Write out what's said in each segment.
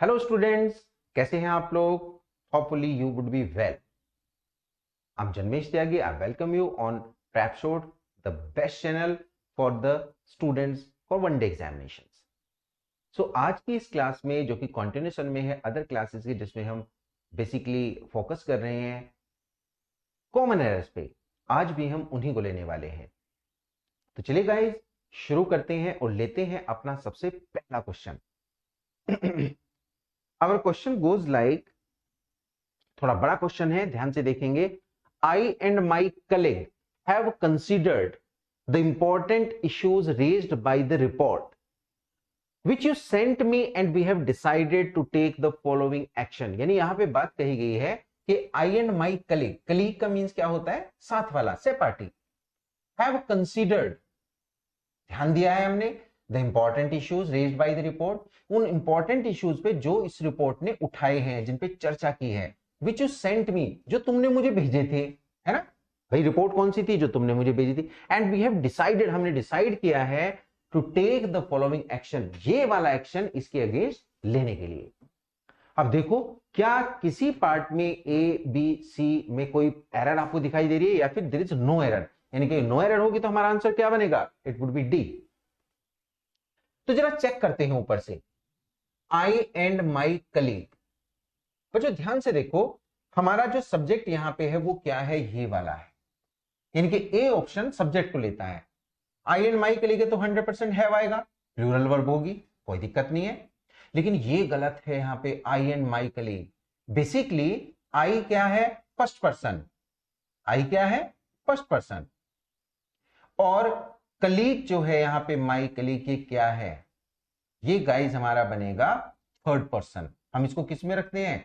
Hello students, कैसे हैं आप लोग? Hopefully you would be well. I'm Janmesh Tyagi. I welcome you on PrepShort, the best channel for the students for one day examinations. So आज की इस class में जो कि कंटिन्यूशन में है अदर क्लासेस की, जिसमें हम बेसिकली फोकस कर रहे हैं कॉमन एरर्स पे, आज भी हम उन्हीं को लेने वाले हैं। तो चलिए गाइस, शुरू करते हैं और लेते हैं अपना सबसे पहला question. Our question goes like, थोड़ा बड़ा क्वेश्चन है, ध्यान से देखेंगे। I and my colleague have considered the important issues raised by the report which you sent me and we have decided to take the following action। यानी यहां पे बात कही गई है कि I and my colleague, colleague का means क्या होता है? साथ वाला, से पार्टी। have considered, ध्यान दिया है हमने, the important issues raised by the report, उन इंपॉर्टेंट इश्यूज पे जो इस रिपोर्ट ने उठाए हैं, जिन पे चर्चा की है। विच यू सेंट मी, जो तुमने मुझे भेजे थे, है ना भाई? रिपोर्ट कौन सी थी? जो तुमने मुझे भेजी थी। एंड वी हैव डिसाइडेड, हमने डिसाइड किया है, to take the following action, ये वाला एक्शन इसके अगेंस्ट लेने के लिए। अब देखो, क्या किसी पार्ट में ए बी सी में कोई एरर आपको दिखाई दे रही है, या फिर देयर इज नो एरर? यानी कि नो एरर होगी तो हमारा आंसर क्या बनेगा? It would be D. तो जरा चेक करते हैं ऊपर से, आई एंड माई कलीग। बच्चों ध्यान से देखो, हमारा जो सब्जेक्ट यहां पे है वो क्या है? ये वाला है, यानी कि ए ऑप्शन सब्जेक्ट को लेता है। आई एंड माई कलीग है तो 100% हैव आएगा, प्लूरल वर्ब होगी, कोई दिक्कत नहीं है। लेकिन ये गलत है यहां पे, I and my colleague. Basically I क्या है? First person. आई क्या है? First person. और कलीग जो है यहां पे, माई कलीग, ये क्या है? ये गाइस हमारा बनेगा थर्ड पर्सन। हम इसको किस में रखते हैं?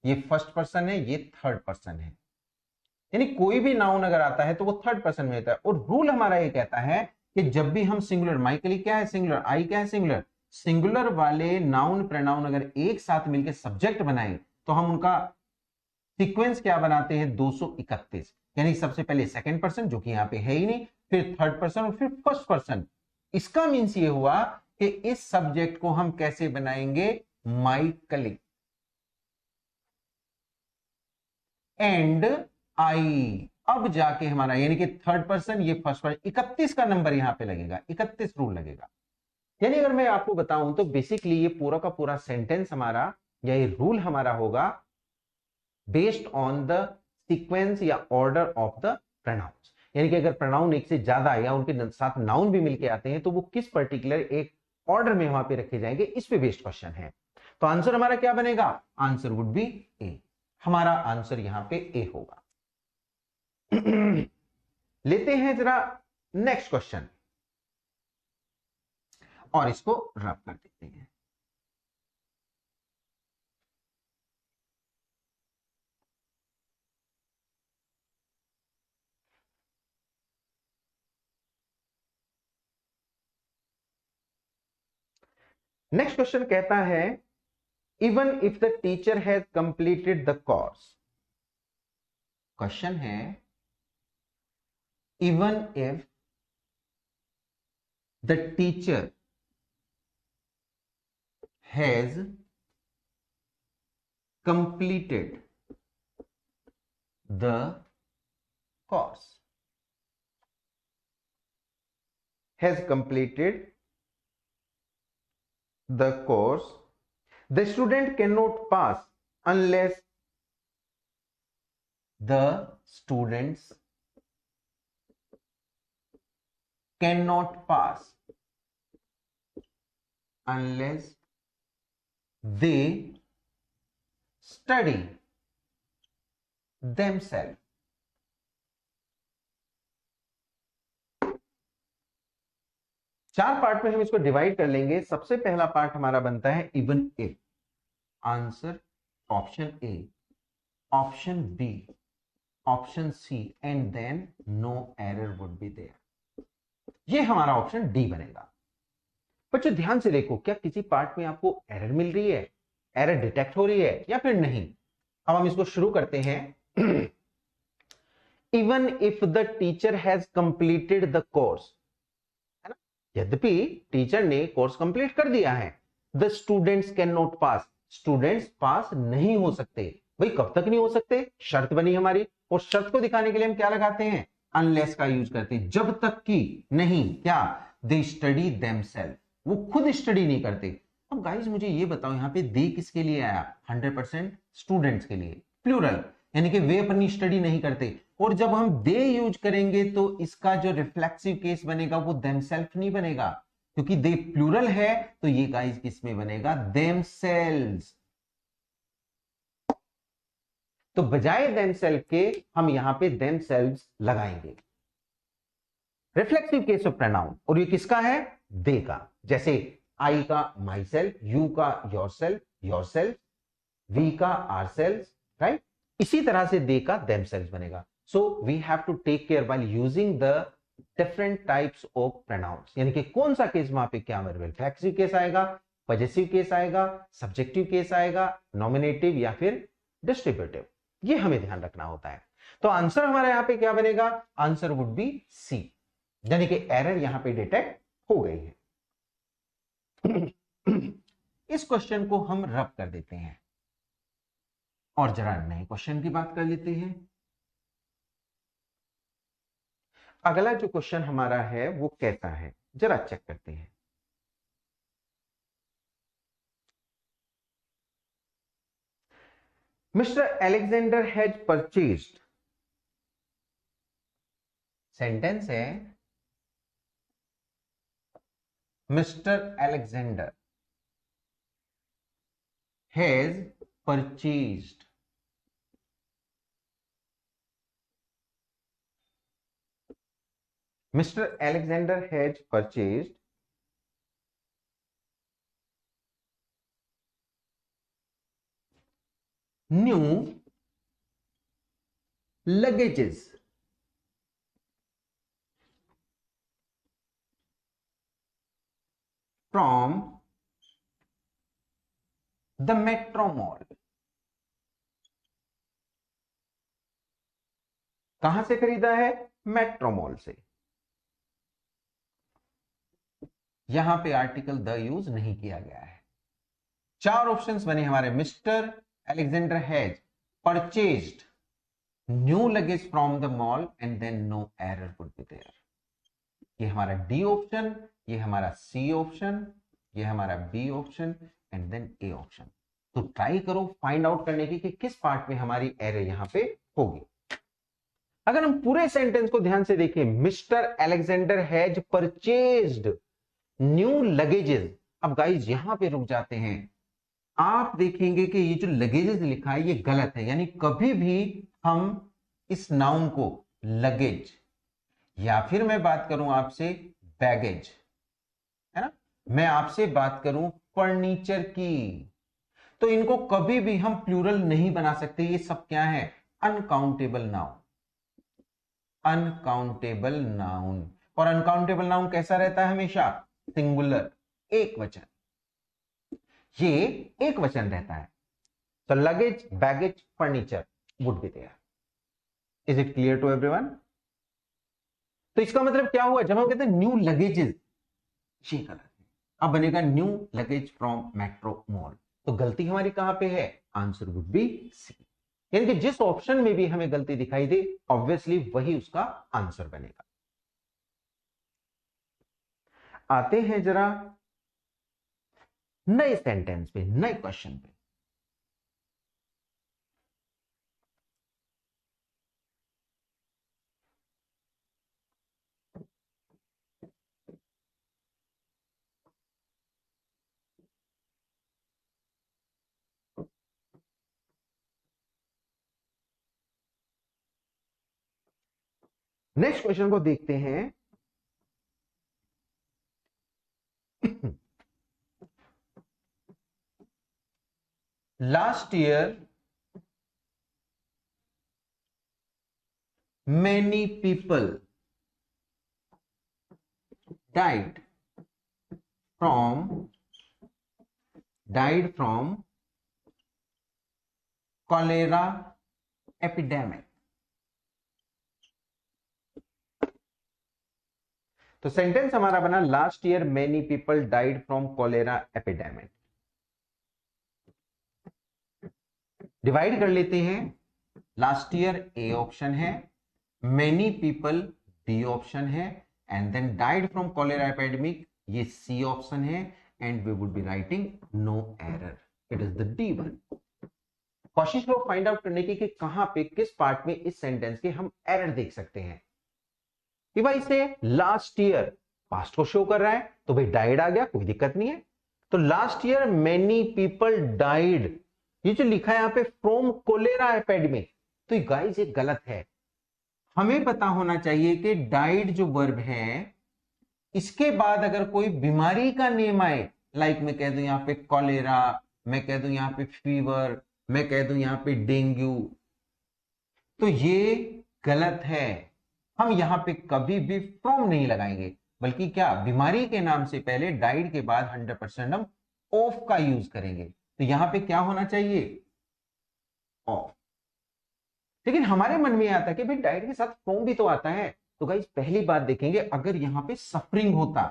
ये फर्स्ट पर्सन है, ये थर्ड पर्सन है। यानी कोई भी नाउन अगर आता है तो वो थर्ड पर्सन में होता है। और रूल हमारा ये कहता है कि जब भी हम सिंगुलर, माई कलीग क्या है? सिंगुलर। आई क्या है? सिंगुलर। सिंगुलर वाले नाउन प्रोनाउन अगर एक साथ मिलकर सब्जेक्ट बनाए तो हम उनका सीक्वेंस क्या बनाते हैं? 231। यानी सबसे पहले सेकंड पर्सन, जो कि यहां पे है ही नहीं, फिर थर्ड पर्सन और फिर फर्स्ट पर्सन। इसका मीन्स ये हुआ कि इस सब्जेक्ट को हम कैसे बनाएंगे? My colleague and I. अब जाके हमारा, यानी कि थर्ड पर्सन, ये फर्स्ट पर्सन, 31 का नंबर यहां पे लगेगा, 31 रूल लगेगा। यानी अगर मैं आपको बताऊं तो बेसिकली ये पूरा का पूरा सेंटेंस हमारा, या ये रूल हमारा होगा बेस्ड ऑन द सीक्वेंस या ऑर्डर ऑफ द प्रोनाउंस। यानी कि अगर प्रोनाउन एक से ज्यादा या उनके साथ नाउन भी मिलके आते हैं तो वो किस पर्टिकुलर एक ऑर्डर में वहां पे रखे जाएंगे, इस पे बेस्ड क्वेश्चन है। तो आंसर हमारा क्या बनेगा? आंसर वुड बी ए। हमारा आंसर यहां पे ए होगा। लेते हैं जरा नेक्स्ट क्वेश्चन और इसको रब कर देते हैं। नेक्स्ट क्वेश्चन कहता है, even if the teacher has completed the course. Question है, even if the teacher has completed the course, has completed the course, the student cannot pass unless the students cannot pass unless they study themselves। चार part में हम इसको divide कर लेंगे। सबसे पहला part हमारा बनता है even if. Answer option A, option B, option C and then no error would be there. ये हमारा ऑप्शन डी बनेगा। बच्चों ध्यान से देखो, क्या किसी पार्ट में आपको एरर मिल रही है, एरर डिटेक्ट हो रही है या फिर नहीं? अब हम इसको शुरू करते हैं। Even if the teacher has completed the course, है ना, यद्यपि टीचर ने कोर्स कंप्लीट कर दिया है, the students can not pass, students pass नहीं हो सकते। भाई कब तक नहीं हो सकते, शर्त बनी हमारी, और शर्त को दिखाने के लिए हम क्या लगाते हैं, अनलेस का यूज करते हैं, जब तक कि नहीं क्या, दे स्टडी देमसेल्फ, वो खुद स्टडी नहीं करते। अब गाइस मुझे ये बताओ, यहां पे दे किसके लिए आया, 100% स्टूडेंट्स के लिए, प्लूरल, यानी कि वे अपनी स्टडी नहीं करते। और जब हम दे यूज करेंगे तो इसका जो रिफ्लेक्सिव केस बनेगा वो देमसेल्फ नहीं बनेगा, क्योंकि दे प्लूरल है, तो ये गाइस किस में बनेगा, देमसेल्व्स। तो बजाय देमसेल्फ के हम यहां पे देमसेल्व्स लगाएंगे, रिफ्लेक्सिव केस ऑफ प्रोनाउन, और ये किसका है, दे का। जैसे आई का माई सेल्फ, यू का योर सेल्फ, वी का आर सेल्फ, राइट। इसी तरह से दे का देमसेल्व्स बनेगा। So we have to take care while using the different types of pronouns, यानी कि कौन सा केस वहां पे क्या, रिफ्लेक्सिव केस आएगा, पॉजेसिव केस आएगा, सब्जेक्टिव केस आएगा, नॉमिनेटिव या फिर डिस्ट्रीब्यूटिव, ये हमें ध्यान रखना होता है। तो आंसर हमारा यहां पे क्या बनेगा, आंसर वुड बी सी, यानी कि एरर यहां पे डिटेक्ट हो गई है। इस क्वेश्चन को हम रब कर देते हैं और जरा नए क्वेश्चन की बात कर लेते हैं। अगला जो क्वेश्चन हमारा है वो कैसा है, जरा चेक करते हैं। Mister Alexander has purchased, sentence है Mister Alexander has purchased Mr. Alexander has purchased new luggages from the Metro Mall। कहां से खरीदा है, मेट्रो मॉल से। यहां पे आर्टिकल द यूज नहीं किया गया है। चार ऑप्शंस बने हमारे, mister Alexander has purchased new luggage from the mall and then no error would be there. ये हमारा डी ऑप्शन, ये हमारा सी ऑप्शन, ये हमारा B option and then A option. तो ट्राई करो फाइंड आउट करने की कि किस पार्ट में हमारी एरर यहां पे होगी। अगर हम पूरे सेंटेंस को ध्यान से देखें, mister Alexander has purchased new luggages. अब गाइस यहां पे रुक जाते हैं, आप देखेंगे कि ये जो लगेजेस लिखा है ये गलत है, यानी कभी भी हम इस नाउन को लगेज, या फिर मैं बात करूं आपसे बैगेज, है ना, मैं आपसे बात करूं फर्नीचर की, तो इनको कभी भी हम प्लूरल नहीं बना सकते। ये सब क्या है, अनकाउंटेबल नाउन, अनकाउंटेबल नाउन। और अनकाउंटेबल नाउन कैसा रहता है, हमेशा सिंगुलर, एक वचन, ये एक वचन रहता है। तो luggage, baggage, furniture would be there. Is it clear to everyone? तो इसका मतलब क्या हुआ, जब हम कहते हैं न्यू लगेजेस, ये गलत है, अब बनेगा new luggage from metro mall. तो गलती हमारी कहां पे है, आंसर वुड बी सी, यानी कि जिस ऑप्शन में भी हमें गलती दिखाई दे ऑब्वियसली वही उसका आंसर बनेगा। आते हैं जरा नए सेंटेंस पे, नए क्वेश्चन पे। नेक्स्ट क्वेश्चन को देखते हैं। Last year many people died from cholera epidemic। तो सेंटेंस हमारा बना, last year many people died from cholera epidemic. Divide कर लेते हैं। लास्ट ईयर ए ऑप्शन है, मेनी पीपल बी ऑप्शन है, and then died from cholera epidemic ये C option है, and we would be writing no error, it is the D1। कोशिश करो find out करने की कि कहां पे किस पार्ट में इस सेंटेंस के हम एरर देख सकते हैं। कि भाई से लास्ट ईयर पास्ट को शो कर रहा है, तो भाई डाइड आ गया, कोई दिक्कत नहीं है। तो last year many people died, ये जो लिखा है यहां पे फ्रॉम कोलेरा एपिडेमिक, तो ये गाइस ये गलत है। हमें पता होना चाहिए कि डाइड जो वर्ब है, इसके बाद अगर कोई बीमारी का नेम आए, लाइक मैं कह दूं यहां पे कॉलेरा, मैं कह दूं यहां पे फीवर, मैं कह दूं यहां पे डेंगू, तो ये गलत है। हम यहां पे कभी भी फ्रॉम नहीं लगाएंगे, बल्कि क्या बीमारी के नाम से पहले डाइड के बाद 100% हम ऑफ का यूज करेंगे। तो यहां पे क्या होना चाहिए, ऑफ। लेकिन हमारे मन में आता है कि भाई डाइड के साथ फ्रॉम भी तो आता है। तो गाइस पहली बात देखेंगे, अगर यहां पे सफरिंग होता,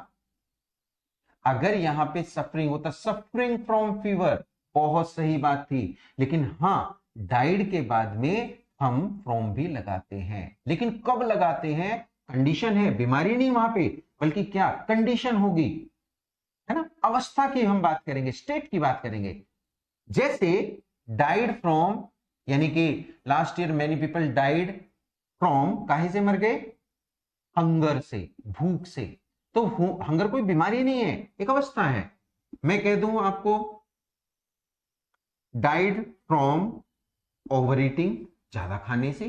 अगर यहां पे सफरिंग होता, सफरिंग फ्रॉम फीवर, बहुत सही बात थी। लेकिन हां, डाइड के बाद में हम फ्रॉम भी लगाते हैं, लेकिन कब लगाते हैं, कंडीशन है, बीमारी नहीं वहां पे, बल्कि क्या कंडीशन होगी, है ना, अवस्था की हम बात करेंगे, स्टेट की बात करेंगे। जैसे डाइड फ्रॉम, यानी कि last year many people died from, काहे से मर गए, हंगर से, भूख से। तो हंगर कोई बीमारी नहीं है, एक अवस्था है। मैं कह दूं आपको डाइड फ्रॉम ओवर ईटिंग, ज्यादा खाने से।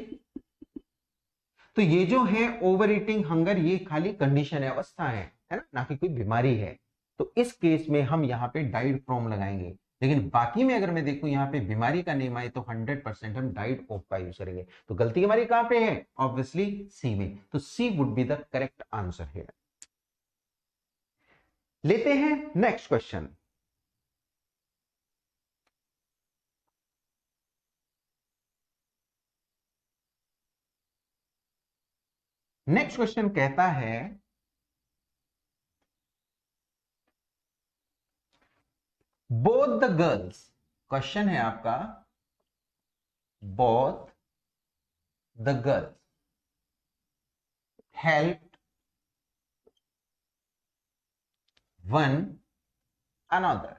तो ये जो है ओवर ईटिंग, हंगर, ये खाली कंडीशन है, अवस्था है ना, ना कि कोई बीमारी है। तो इस केस में हम यहां पे डाइड फ्रॉम लगाएंगे। लेकिन बाकी में अगर मैं देखूं यहां पे बीमारी का नेम आए, तो 100% हम डाइड ऑफ का यूज करेंगे। तो गलती हमारी कहां पे है, ऑब्वियसली सी में। तो C would be the correct answer है। लेते हैं नेक्स्ट क्वेश्चन। नेक्स्ट क्वेश्चन कहता है, बोथ द गर्ल्स, क्वेश्चन है आपका, both the girls help one another,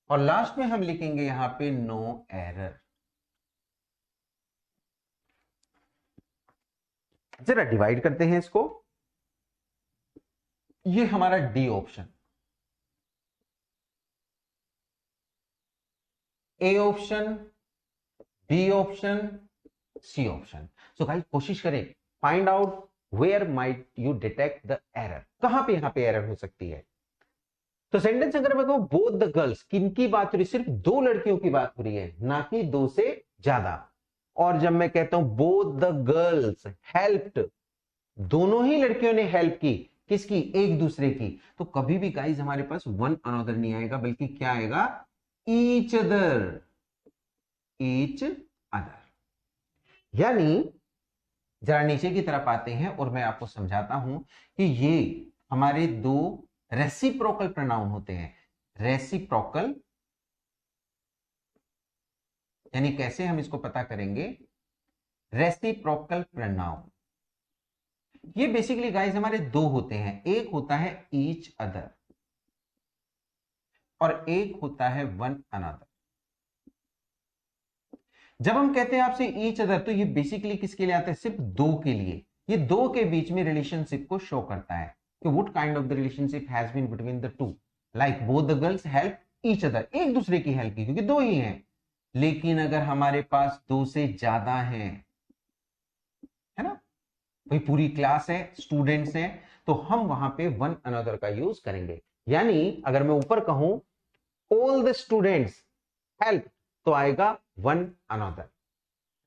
और लास्ट में हम लिखेंगे यहां पे नो एरर। जरा डिवाइड करते हैं इसको। ये हमारा D option, A option, B option, C option. So guys कोशिश करें, find out where might you detect the error, कहां पे यहां पे एरर हो सकती है। तो सेंटेंस अगर मैं कहूं बोथ द गर्ल्स, किनकी बात हो रही है, सिर्फ दो लड़कियों की बात हो रही है, ना कि दो से ज्यादा। और जब मैं कहता हूं बोथ द गर्ल्स हेल्प्ड, दोनों ही लड़कियों ने हेल्प की, किसकी, एक दूसरे की, तो कभी भी गाइस हमारे पास वन अनदर नहीं आएगा, बल्कि क्या आएगा, ईच अदर, ईच अदर। यानी जरा नीचे की तरफ आते हैं और मैं आपको समझाता हूं कि ये हमारे दो रेसिप्रोकल प्रोनाउन होते हैं। रेसिप्रोकल यानी कैसे हम इसको पता करेंगे, रेसिप्रोकल प्रोनाउन, ये बेसिकली गाइस हमारे दो होते हैं, एक होता है ईच अदर और एक होता है वन अनदर। जब हम कहते हैं आपसे ईच अदर, तो ये बेसिकली किसके लिए आता है, सिर्फ दो के लिए। ये दो के बीच में रिलेशनशिप को शो करता है कि what kind of the relationship has been between the two, like both the girls help each other, एक दूसरे की हेल्प की, क्योंकि दो ही हैं। लेकिन अगर हमारे पास दो से ज्यादा है ना, भाई पूरी क्लास है, स्टूडेंट्स हैं, तो हम वहां पे वन अनदर का यूज करेंगे। यानी अगर मैं ऊपर कहूं ऑल द स्टूडेंट्स हेल्प, तो आएगा one another.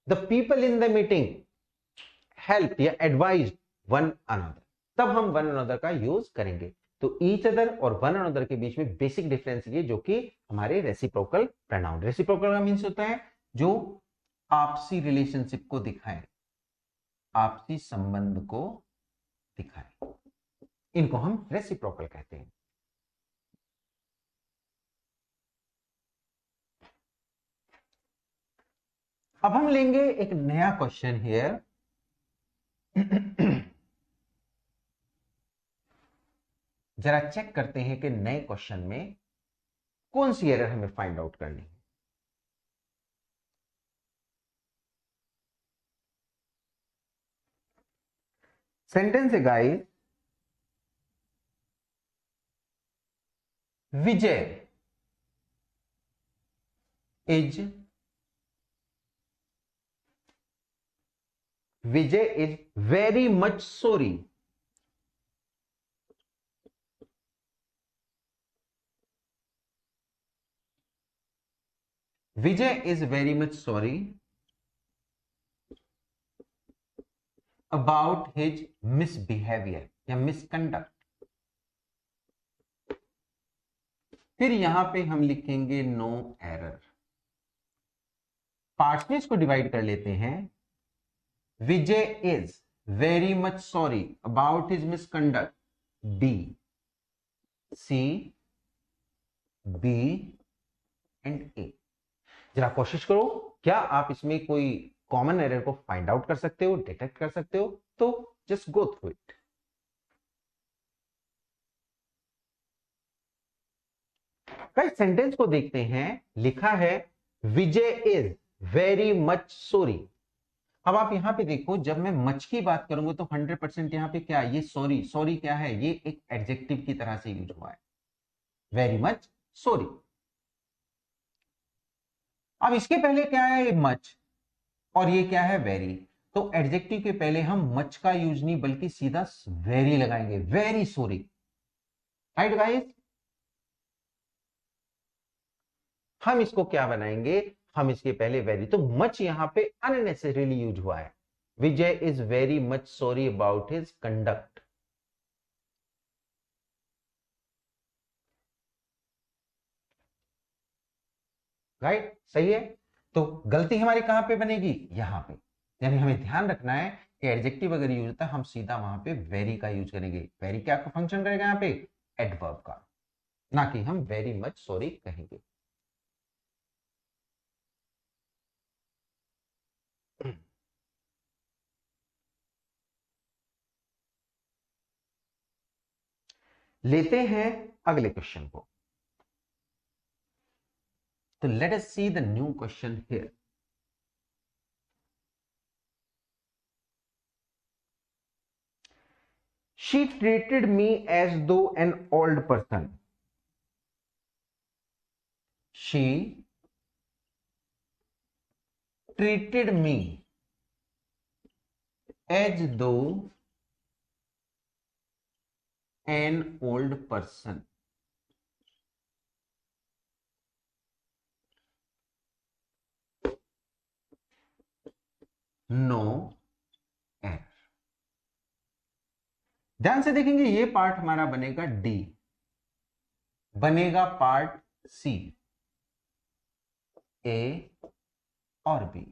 The people in the meeting help या एडवाइज वन अनदर, तब हम वन अनदर का यूज करेंगे। तो ईच अदर और वन अनदर के बीच में बेसिक डिफरेंस ये, जो कि हमारे रेसिप्रोकल प्रोनाउन, रेसिप्रोकल का मींस होता है जो आपसी रिलेशनशिप को दिखाए, आपसी संबंध को दिखाए, इनको हम रेसिप्रोकल कहते हैं। अब हम लेंगे एक नया क्वेश्चन हियर। जरा चेक करते हैं कि नए क्वेश्चन में कौन सी एरर हमें फाइंड आउट करनी है। सेंटेंस है guys, Vijay is very much sorry Vijay is very much sorry about his misbehaviour या मिसकंडक्ट। फिर यहां पे हम लिखेंगे नो एरर। पार्ट्स में इसको डिवाइड कर लेते हैं। Vijay is very much sorry about his misconduct, D, C, B and A. जरा कोशिश करो, क्या आप इसमें कोई कॉमन एरर को फाइंड आउट कर सकते हो, डिटेक्ट कर सकते हो? तो जस्ट गो थ्रू इट। कई सेंटेंस को देखते हैं, लिखा है Vijay is very much sorry. अब आप यहां पे देखो, जब मैं मच की बात करूंगा तो 100% यहां पे क्या, ये सॉरी, सॉरी क्या है, ये एक एडजेक्टिव की तरह से यूज हुआ है, वेरी मच सॉरी। अब इसके पहले क्या है, मच, और ये क्या है, वेरी। तो एडजेक्टिव के पहले हम मच का यूज नहीं बल्कि सीधा वेरी लगाएंगे, वेरी सॉरी। राइट गाइस, हम इसको क्या बनाएंगे, हम इसके पहले वेरी, तो मच यहां पे अननेसेसरीली यूज हुआ है। Vijay is very much sorry about his conduct. Right, सही है। तो गलती हमारी कहां पे बनेगी, यहां पे। यानी हमें ध्यान रखना है कि एडजेक्टिव अगर यूज होता है हम सीधा वहां पे वेरी का यूज करेंगे। वेरी क्या फंक्शन करेगा यहां पे, एडवर्ब का, ना कि हम वेरी मच सॉरी कहेंगे। लेते हैं अगले क्वेश्चन को। तो let us see the new question here. She treated me as though an old person. She treated me as though an old person. No error. ध्यान से देखेंगे, ये पार्ट हमारा बनेगा डी, बनेगा पार्ट सी, ए और बी,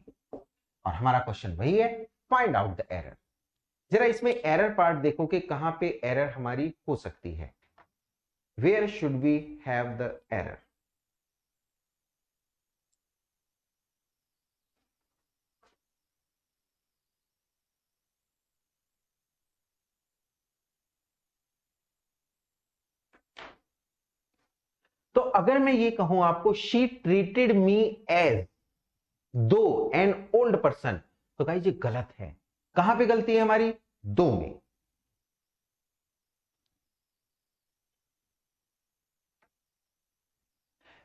और हमारा क्वेश्चन वही है, फाइंड आउट द एरर। जरा इसमें एरर पार्ट देखो कि कहां पे एरर हमारी हो सकती है। Where should we have the error? तो अगर मैं ये कहूं आपको, she treated me as though an old person, तो गाइस ये गलत है। कहां पे गलती है हमारी, दो में।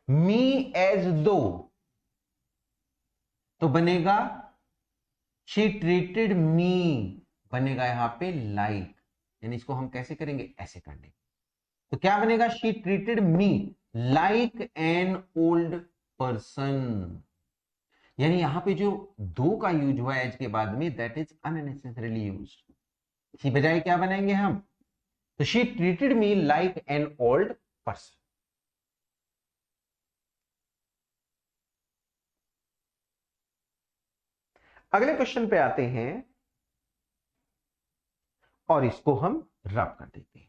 मी एज दो तो बनेगा शी ट्रीटेड मी, बनेगा यहां पे लाइक, यानी इसको हम कैसे करेंगे, ऐसे करने। तो क्या बनेगा, she treated me like an old person. यानी यहां पे जो दो का यूज हुआ है एज के बाद में, दैट इज अननेसेसरीली यूज्ड। इसी बजाय क्या बनाएंगे हम, तो she treated me like an old person. अगले क्वेश्चन पे आते हैं और इसको हम रब कर देते हैं।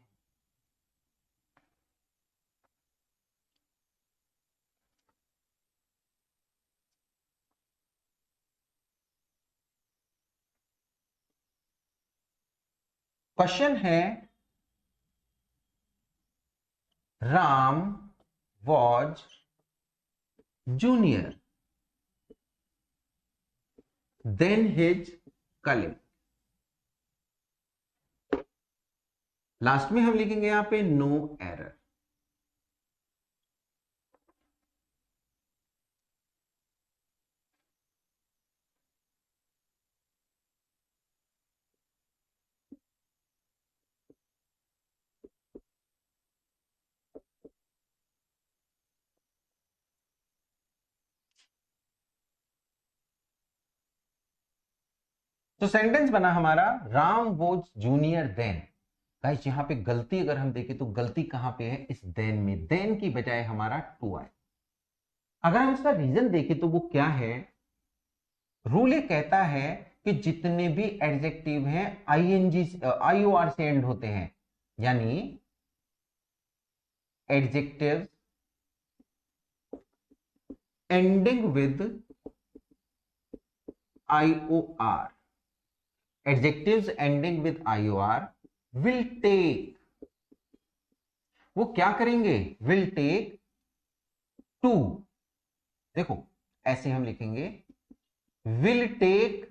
क्वेश्चन है Ram was junior than his colleague. Last में हम लिखेंगे यहां पे नो एरर। तो सेंटेंस बना हमारा Ram was junior than. Guys यहां पे गलती अगर हम देखें तो गलती कहां पे है, इस देन में। देन की बजाय हमारा टू आए। अगर हम इसका रीजन देखें तो वो क्या है, रूल ये कहता है कि जितने भी एडजेक्टिव हैं आईएनजी आईओआर से एंड होते हैं, यानी adjective ending with IOR, adjectives ending with IOR will take, वो क्या करेंगे, will take to। देखो ऐसे हम लिखेंगे will take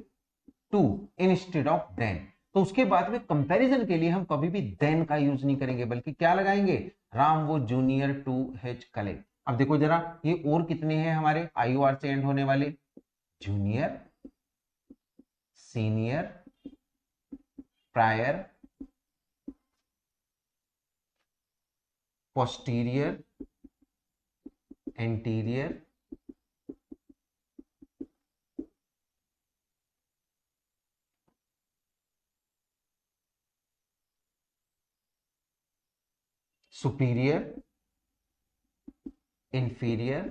to instead of then। तो उसके बाद में कंपैरिजन के लिए हम कभी भी then का यूज नहीं करेंगे, बल्कि क्या लगाएंगे, राम वो जूनियर टू हिज कलीग। अब देखो जरा ये और कितने हैं हमारे IOR से एंड होने वाले, junior, senior, prior, posterior, anterior, superior, inferior.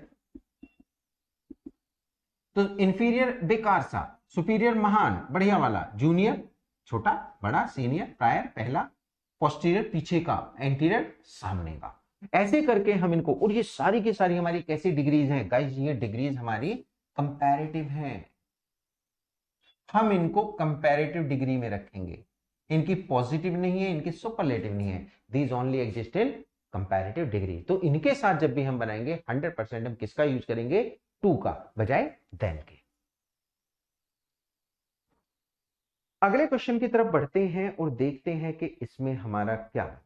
तो इंफीरियर बेकार सा, सुपीरियर महान बढ़िया वाला, जूनियर छोटा बड़ा, सीनियर प्रायर पहला, पोस्टीरियर पीछे का, एंटीरियर सामने का। ऐसे करके हम इनको, और ये सारी की सारी हमारी कैसी डिग्रीज हैं गाइस, ये डिग्रीज हमारी कंपैरेटिव हैं। हम इनको कंपैरेटिव डिग्री में रखेंगे, इनकी पॉजिटिव नहीं है, इनकी सुपरलेटिव नहीं है, these only exist in comparative degree. तो इनके साथ जब भी हम बनाएंगे 100% हम किसका यूज करेंगे, टू का बजाय देन के। अगले क्वेश्चन की तरफ बढ़ते हैं और देखते हैं कि इसमें हमारा क्या है।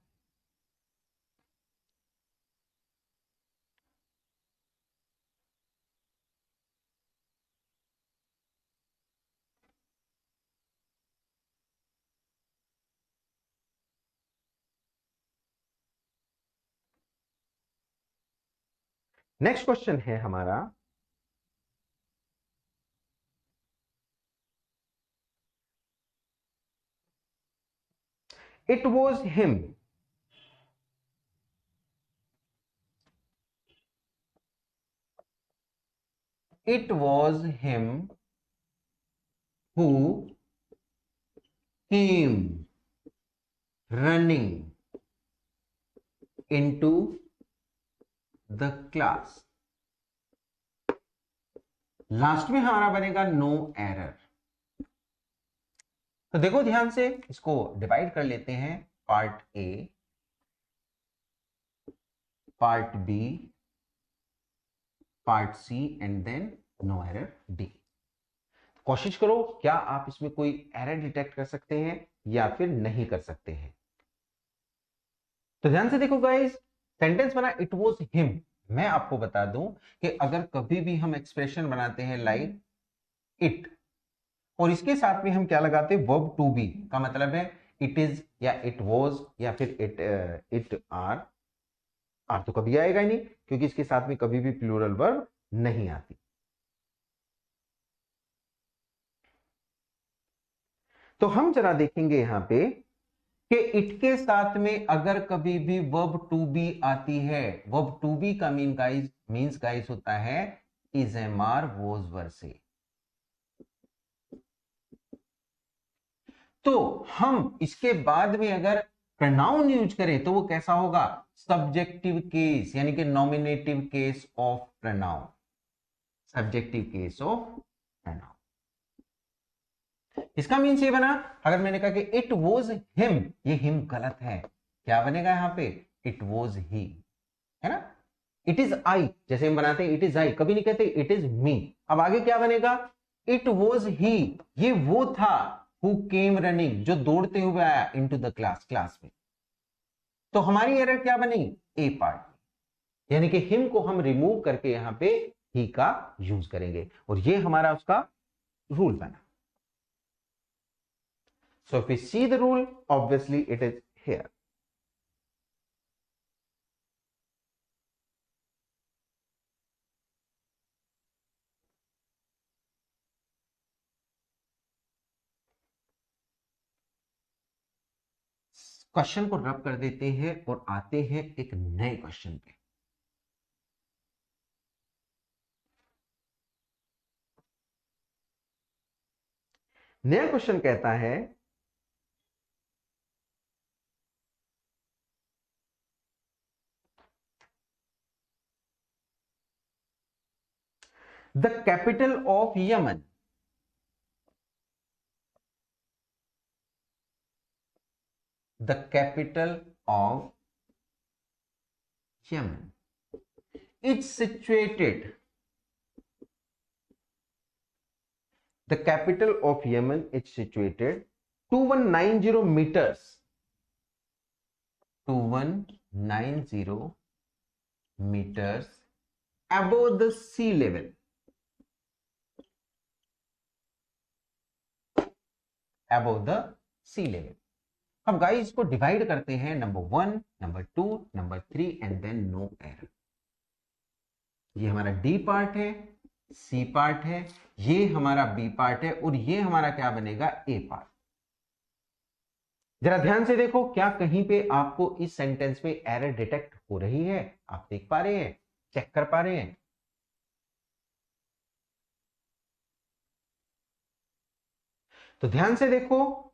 नेक्स्ट क्वेश्चन है हमारा, it was him it was him who came running into the class। Last में हमारा बनेगा नो एरर। तो देखो ध्यान से, इसको डिवाइड कर लेते हैं, part A, part B, part C and then no error D. कोशिश करो क्या आप इसमें कोई एरर डिटेक्ट कर सकते हैं या फिर नहीं कर सकते हैं। तो ध्यान से देखो गाइस, सेंटेंस बना इट वॉज हिम। मैं आपको बता दूं कि अगर कभी भी हम एक्सप्रेशन बनाते हैं लाइक इट, और इसके साथ में हम क्या लगाते हैं, वर्ब टू बी का मतलब है इट इज या इट वॉज या फिर इट आर तो कभी आएगा ही नहीं, क्योंकि इसके साथ में कभी भी प्लूरल वर्ब नहीं आती। तो हम जरा देखेंगे यहां पे कि इट के साथ में अगर कभी भी वर्ब टू बी आती है, वर्ब टू बी का मीन्स गाइस होता है is am are was were. तो हम इसके बाद में अगर प्रोनाउन यूज करें तो वो कैसा होगा, सब्जेक्टिव केस, यानी कि nominative case of pronoun, subjective case of pronoun. इसका मीन्स ये बना, अगर मैंने कहा कि इट वॉज हिम, ये हिम गलत है, क्या बनेगा यहां पे, इट वॉज ही, है ना। इट इज आई, जैसे हम बनाते हैं इट इज आई, कभी नहीं कहते इट इज मी। अब आगे क्या बनेगा, इट वॉज ही, ये वो था, हु केम रनिंग, जो दौड़ते हुए आया इनटू द क्लास, क्लास में। तो हमारी एरर क्या बनी, ए पार्ट, यानी कि हिम को हम रिमूव करके यहां पे ही का यूज करेंगे, और ये हमारा उसका रूल बना। So if we see the rule, obviously it is here. Question को रब कर देते हैं और आते हैं एक नए क्वेश्चन पे। नया क्वेश्चन कहता है the capital of Yemen, the capital of Yemen, it's situated, the capital of Yemen is situated 2190 meters, 2190 meters above the sea level, above the sea level। अब गाइस इसको डिवाइड करते हैं, number 1, number 2, number 3 and then no error. ये हमारा D part है, C part है, ये हमारा बी पार्ट है, और ये हमारा क्या बनेगा, ए पार्ट। जरा ध्यान से देखो, क्या कहीं पे आपको इस सेंटेंस में एरर डिटेक्ट हो रही है, आप देख पा रहे हैं, चेक कर पा रहे हैं। तो ध्यान से देखो,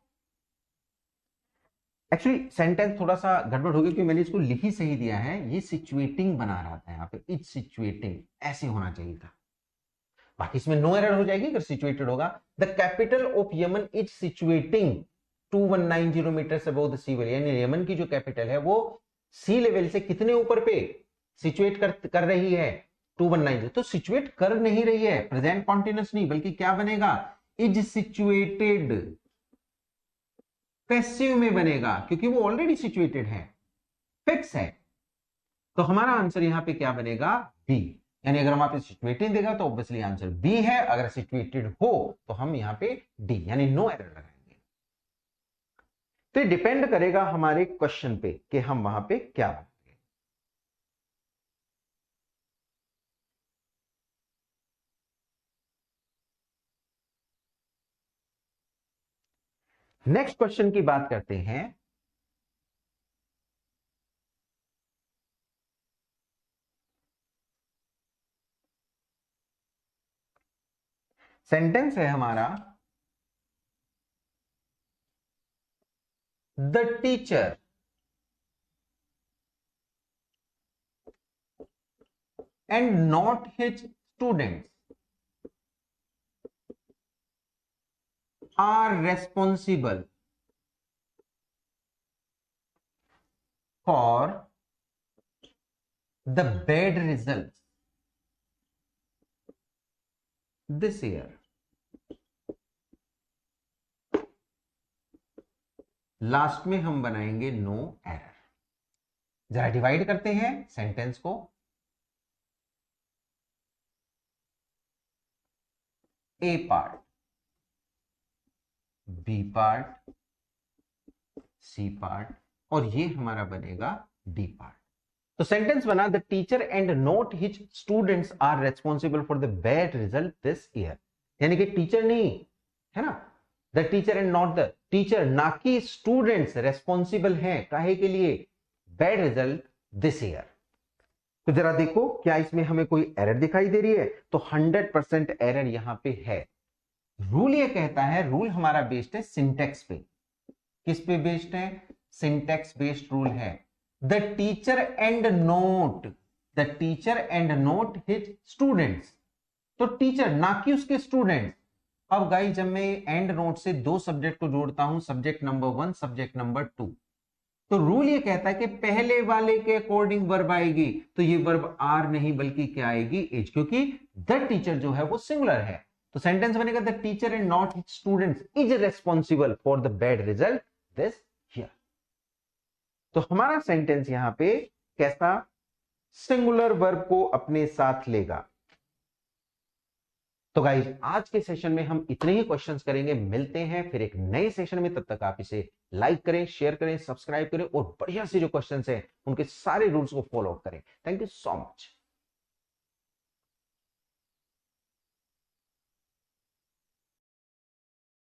एक्चुअली सेंटेंस थोड़ा सा गड़बड़ हो गया क्योंकि मैंने इसको लिख ही सही दिया है, ये सिचुएटिंग बना रहा था यहाँ पे, इट्स सिचुएटिंग ऐसे होना चाहिए था, बाकी इसमें नो एरर हो जाएगी अगर सिचुएटेड होगा। The capital of Yemen is situating 2190 metre above the sea level, यानी यमन की जो कैपिटल है वो सी लेवल से कितने ऊपर पे सिचुएट कर रही है, 2190। तो सिचुएट कर नहीं रही है, प्रेजेंट कॉन्टिन्यूअस नहीं, बल्कि क्या बनेगा, इज सिचुएटेड, पैसिव में बनेगा, क्योंकि वो ऑलरेडी सिचुएटेड है, फिक्स है। तो हमारा आंसर यहां पे क्या बनेगा, बी, यानी अगर हम वहां पे सिचुएटेड देगा तो ऑब्वियसली आंसर बी है, अगर सिचुएटेड हो तो हम यहां पे डी, यानी नो एरर लगाएंगे। तो ये डिपेंड करेगा हमारे क्वेश्चन पे कि हम वहां पे क्या बनाएंगे। नेक्स्ट क्वेश्चन की बात करते हैं। सेंटेंस है हमारा, the teacher and not his students are responsible for the bad results this year। Last में हम बनाएंगे नो एरर। जरा डिवाइड करते हैं सेंटेंस को, A part, B part, C part, और ये हमारा बनेगा डी पार्ट। तो सेंटेंस बना, the teacher and not his students are responsible for the bad result this year, यानी कि टीचर नहीं है ना, the teacher and not the teacher, ना कि स्टूडेंट्स रेस्पॉन्सिबल हैं काहे के लिए, बैड रिजल्ट दिस ईयर। तो जरा देखो क्या इसमें हमें कोई एरर दिखाई दे रही है, तो 100% एरर यहां पे है। रूल ये कहता है, रूल हमारा बेस्ड है सिंटेक्स पे, किस पे बेस्ड है, सिंटेक्स बेस्ड रूल है। The teacher and note, the teacher and note his students, तो टीचर ना कि उसके स्टूडेंट्स, अब गाइस जब मैं एंड नोट से दो सब्जेक्ट को जोड़ता हूं, सब्जेक्ट नंबर 1, सब्जेक्ट नंबर 2, तो रूल ये कहता है कि पहले वाले के अकॉर्डिंग वर्ब आएगी, तो ये वर्ब आर नहीं बल्कि क्या आएगी, इज, क्योंकि द टीचर जो है वो सिंगुलर है। तो सेंटेंस बनेगा the teacher and not his students is responsible for the bad result this year. तो हमारा सेंटेंस यहां पे कैसा, सिंगुलर वर्ब को अपने साथ लेगा। तो गाइस आज के सेशन में हम इतने ही क्वेश्चंस करेंगे, मिलते हैं फिर एक नए सेशन में। तब तक आप इसे लाइक करें, शेयर करें, सब्सक्राइब करें और बढ़िया से जो क्वेश्चंस हैं उनके सारे रूल्स को फॉलो करें। Thank you so much.